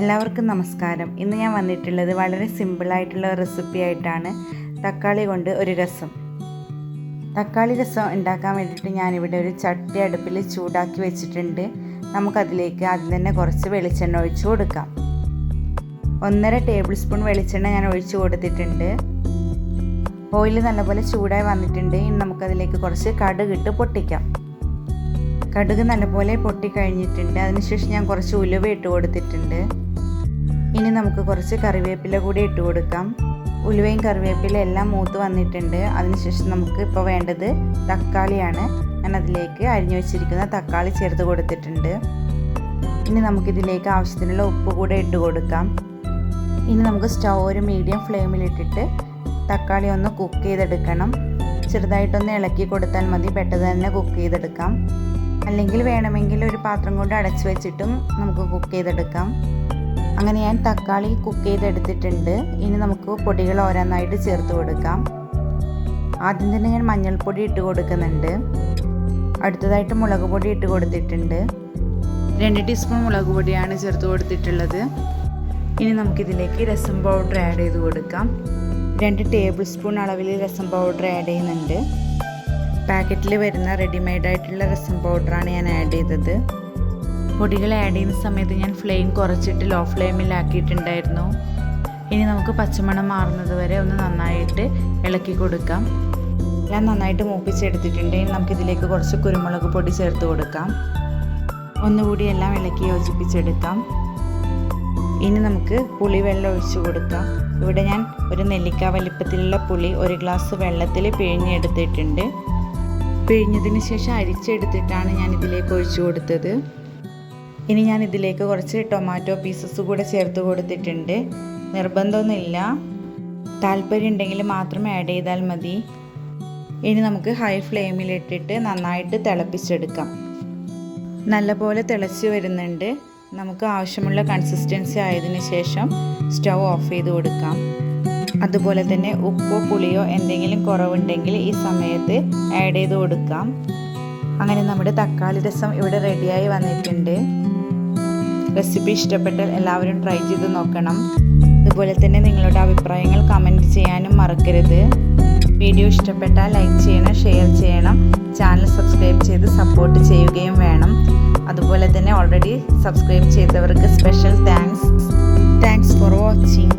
എല്ലാവർക്കും നമസ്കാരം. ഇന്ന് ഞാൻ വന്നിട്ടുള്ളത് വളരെ സിമ്പിളായിട്ടുള്ള റെസിപ്പി ആയിട്ടാണ്. തക്കാളി കൊണ്ട് ഒരു രസം. തക്കാളി രസം ഉണ്ടാക്കാൻ വേണ്ടിയിട്ട് ഞാനിവിടെ ഒരു ചട്ടി അടുപ്പിൽ ചൂടാക്കി വെച്ചിട്ടുണ്ട്. നമുക്കതിലേക്ക് ആദ്യം തന്നെ കുറച്ച് വെളിച്ചെണ്ണ ഒഴിച്ച് കൊടുക്കാം. 1.5 ടേബിൾ സ്പൂൺ വെളിച്ചെണ്ണ ഞാൻ ഒഴിച്ച് കൊടുത്തിട്ടുണ്ട്. ഓയിൽ നല്ലപോലെ ചൂടായി വന്നിട്ടുണ്ട്. ഇനി നമുക്കതിലേക്ക് കുറച്ച് കടുകിട്ട് പൊട്ടിക്കാം. കടുക് നല്ലപോലെ പൊട്ടിക്കഴിഞ്ഞിട്ടുണ്ട്. അതിനുശേഷം ഞാൻ കുറച്ച് ഉലുവ ഇട്ട് കൊടുത്തിട്ടുണ്ട്. ഇനി നമുക്ക് കുറച്ച് കറിവേപ്പില കൂടി ഇട്ട് കൊടുക്കാം. ഉലുവയും കറിവേപ്പില എല്ലാം മൂത്ത് വന്നിട്ടുണ്ട്. അതിനുശേഷം നമുക്ക് ഇപ്പോൾ വേണ്ടത് തക്കാളിയാണ്. ഞാൻ അതിലേക്ക് അരിഞ്ഞു വെച്ചിരിക്കുന്ന തക്കാളി ചേർത്ത് കൊടുത്തിട്ടുണ്ട്. ഇനി നമുക്കിതിലേക്ക് ആവശ്യത്തിനുള്ള ഉപ്പ് കൂടെ ഇട്ട് കൊടുക്കാം. ഇനി നമുക്ക് സ്റ്റൗ ഒരു മീഡിയം ഫ്ലെയിമിലിട്ടിട്ട് തക്കാളി ഒന്ന് കുക്ക് ചെയ്തെടുക്കണം. ചെറുതായിട്ടൊന്ന് ഇളക്കി കൊടുത്താൽ മതി, പെട്ടെന്ന് തന്നെ കുക്ക് ചെയ്തെടുക്കാം. അല്ലെങ്കിൽ വേണമെങ്കിൽ ഒരു പാത്രം കൊണ്ട് അടച്ചു വെച്ചിട്ടും നമുക്ക് കുക്ക് ചെയ്തെടുക്കാം. അങ്ങനെ ഞാൻ തക്കാളി കുക്ക് ചെയ്തെടുത്തിട്ടുണ്ട്. ഇനി നമുക്ക് പൊടികൾ ഓരോന്നായിട്ട് ചേർത്ത് കൊടുക്കാം. ആദ്യം തന്നെ ഞാൻ മഞ്ഞൾപ്പൊടി ഇട്ട് കൊടുക്കുന്നുണ്ട്. അടുത്തതായിട്ട് മുളക് പൊടി ഇട്ട് കൊടുത്തിട്ടുണ്ട്. 2 ടീസ്പൂൺ മുളക് പൊടിയാണ് ചേർത്ത് കൊടുത്തിട്ടുള്ളത്. ഇനി നമുക്കിതിലേക്ക് രസം പൗഡർ ആഡ് ചെയ്ത് കൊടുക്കാം. 2 ടേബിൾ സ്പൂൺ അളവിൽ രസം പൗഡർ ആഡ് ചെയ്യുന്നുണ്ട്. പാക്കറ്റിൽ വരുന്ന റെഡിമെയ്ഡ് ആയിട്ടുള്ള രസം പൗഡറാണ് ഞാൻ ആഡ് ചെയ്തത്. പൊടികൾ ആഡ് ചെയ്യുന്ന സമയത്ത് ഞാൻ ഫ്ലെയിം കുറച്ചിട്ട് ലോ ഫ്ലെയിമിലാക്കിയിട്ടുണ്ടായിരുന്നു. ഇനി നമുക്ക് പച്ചമണം മാറുന്നത് വരെ ഒന്ന് നന്നായിട്ട് ഇളക്കി കൊടുക്കാം. എല്ലാം നന്നായിട്ട് മൂപ്പിച്ചെടുത്തിട്ടുണ്ട്. ഇനി നമുക്കിതിലേക്ക് കുറച്ച് കുരുമുളക് പൊടി ചേർത്ത് കൊടുക്കാം. ഒന്നുകൂടി എല്ലാം ഇളക്കി യോജിപ്പിച്ചെടുക്കാം. ഇനി നമുക്ക് പുളിവെള്ളം ഒഴിച്ചു കൊടുക്കാം. ഇവിടെ ഞാൻ ഒരു നെല്ലിക്ക വലിപ്പത്തിലുള്ള പുളി 1 ഗ്ലാസ് വെള്ളത്തിൽ പിഴിഞ്ഞെടുത്തിട്ടുണ്ട്. പിഴിഞ്ഞതിന് ശേഷം അരിച്ചെടുത്തിട്ടാണ് ഞാൻ ഇതിലേക്ക് ഒഴിച്ചു കൊടുത്തത്. ഇനി ഞാൻ ഇതിലേക്ക് കുറച്ച് ടൊമാറ്റോ പീസസ് കൂടെ ചേർത്ത് കൊടുത്തിട്ടുണ്ട്. നിർബന്ധമൊന്നുമില്ല, താല്പര്യം ഉണ്ടെങ്കിൽ മാത്രം ആഡ് ചെയ്താൽ മതി. ഇനി നമുക്ക് ഹൈ ഫ്ലെയിമിലിട്ടിട്ട് നന്നായിട്ട് തിളപ്പിച്ചെടുക്കാം. നല്ലപോലെ തിളച്ച് വരുന്നുണ്ട്. നമുക്ക് ആവശ്യമുള്ള കൺസിസ്റ്റൻസി ആയതിനു ശേഷം സ്റ്റൗ ഓഫ് ചെയ്ത് കൊടുക്കാം. അതുപോലെ തന്നെ ഉപ്പോ പുളിയോ എന്തെങ്കിലും കുറവുണ്ടെങ്കിൽ ഈ സമയത്ത് ആഡ് ചെയ്ത് കൊടുക്കാം. അങ്ങനെ നമ്മുടെ തക്കാളി രസം ഇവിടെ റെഡിയായി വന്നിട്ടുണ്ട്. റെസിപ്പി ഇഷ്ടപ്പെട്ടാൽ എല്ലാവരും ട്രൈ ചെയ്ത് നോക്കണം. അതുപോലെ തന്നെ നിങ്ങളുടെ അഭിപ്രായങ്ങൾ കമൻറ്റ് ചെയ്യാനും മറക്കരുത്. വീഡിയോ ഇഷ്ടപ്പെട്ടാൽ ലൈക്ക് ചെയ്യണം, ഷെയർ ചെയ്യണം, ചാനൽ സബ്സ്ക്രൈബ് ചെയ്ത് സപ്പോർട്ട് ചെയ്യുകയും വേണം. അതുപോലെ തന്നെ ഓൾറെഡി സബ്സ്ക്രൈബ് ചെയ്തവർക്ക് സ്പെഷ്യൽ താങ്ക്സ് ഫോർ വാച്ചിങ്.